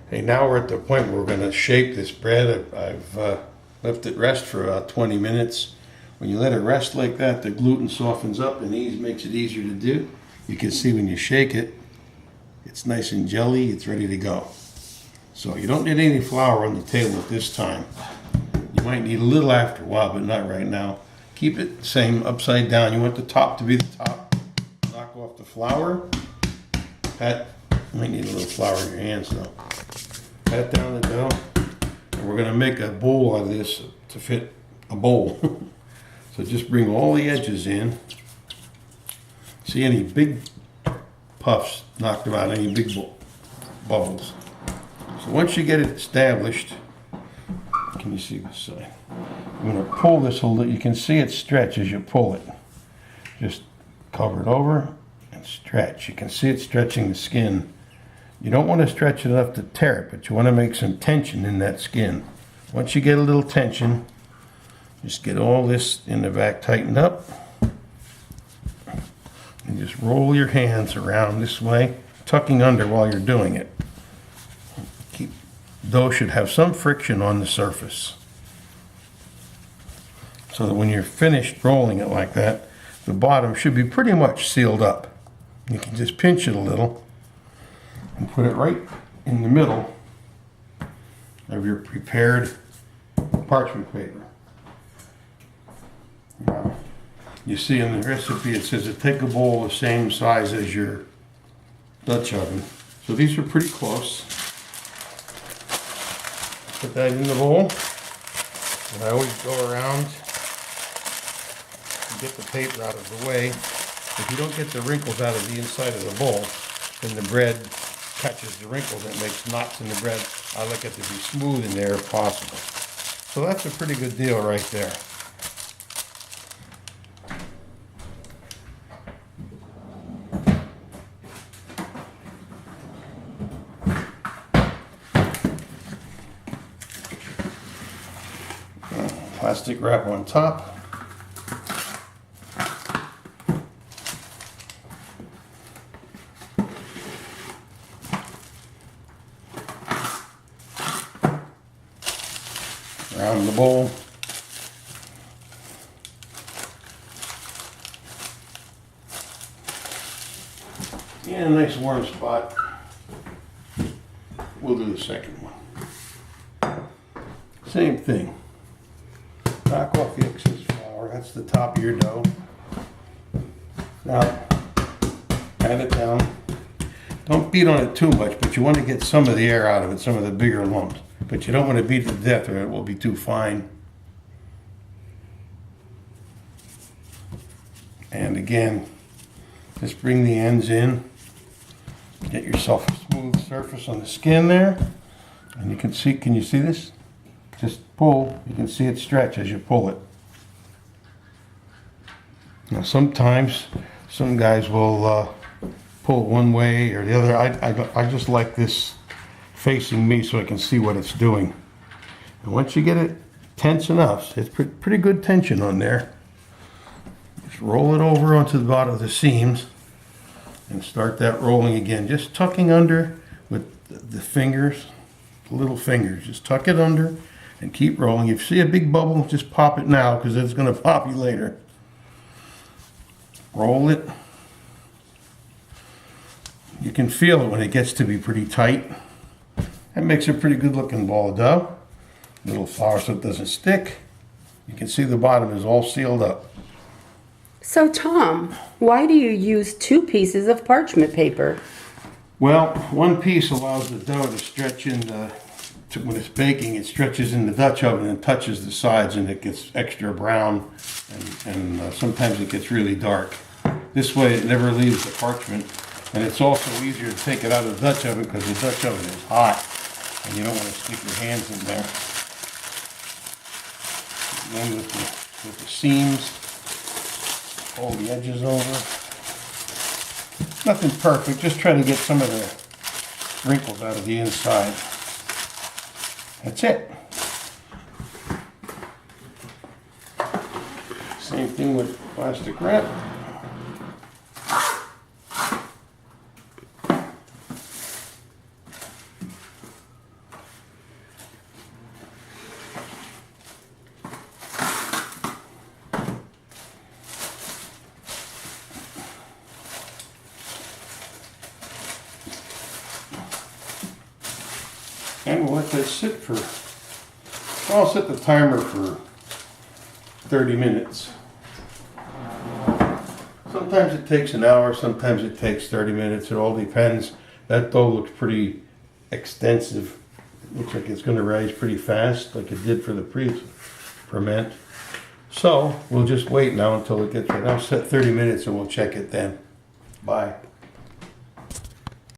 Hey, now we're at the point where we're going to shape this bread. I've left it rest for about 20 minutes. When you let it rest like that, the gluten softens up and makes it easier to do. You can see when you shake it, it's nice and jelly, it's ready to go. So you don't need any flour on the table at this time. You might need a little after a while, but not right now. Keep it the same, upside down. You want the top to be the top. Knock off the flour. Pat, you might need a little flour in your hands though. Pat down the dough. And we're gonna make a bowl out of this to fit a bowl. So just bring all the edges in. See any big puffs, knock them out, any big bubbles. So once you get it established, can you see this side? I'm going to pull this a little. You can see it stretch as you pull it. Just cover it over and stretch. You can see it stretching the skin. You don't want to stretch it enough to tear it, but you want to make some tension in that skin. Once you get a little tension, just get all this in the back tightened up. And just roll your hands around this way, tucking under while you're doing it. Dough should have some friction on the surface. So that when you're finished rolling it like that, the bottom should be pretty much sealed up. You can just pinch it a little and put it right in the middle of your prepared parchment paper. Now, you see in the recipe it says to take a bowl the same size as your Dutch oven. So these are pretty close. Put that in the bowl, and I always go around and get the paper out of the way. If you don't get the wrinkles out of the inside of the bowl, then the bread catches the wrinkles and it makes knots in the bread. I like it to be smooth in there if possible. So that's a pretty good deal right there. Plastic wrap on top. Around the bowl. And a nice warm spot. We'll do the second one. Same thing. Knock off the excess flour. That's the top of your dough. Now, pat it down. Don't beat on it too much, but you want to get some of the air out of it, some of the bigger lumps. But you don't want to beat it to death or it will be too fine. And again, just bring the ends in. Get yourself a smooth surface on the skin there. And you can see, can you see this? Just pull, you can see it stretch as you pull it. Now sometimes some guys will pull it one way or the other. I just like this facing me so I can see what it's doing. And once you get it tense enough, it's pretty good tension on there. Just roll it over onto the bottom of the seams and start that rolling again. Just tucking under with the fingers, the little fingers. Just tuck it under and keep rolling. If you see a big bubble, just pop it now because it's going to pop you later. Roll it. You can feel it when it gets to be pretty tight. That makes a pretty good looking ball of dough. Little flour so it doesn't stick. You can see the bottom is all sealed up. So Tom, why do you use 2 pieces of parchment paper? Well, one piece allows the dough to stretch in when it's baking, it stretches in the Dutch oven and touches the sides and it gets extra brown and sometimes it gets really dark. This way it never leaves the parchment, and it's also easier to take it out of the Dutch oven because the Dutch oven is hot and you don't want to stick your hands in there. And then with the seams, fold the edges over. Nothing perfect, just try to get some of the wrinkles out of the inside. That's it. Same thing with plastic wrap. And we'll let that sit for, well, I'll set the timer for 30 minutes. Sometimes it takes an hour, sometimes it takes 30 minutes. It all depends. That dough looks pretty extensive. Looks like it's going to rise pretty fast, like it did for the ferment. So we'll just wait now until it gets right. I'll set 30 minutes and we'll check it then. Bye.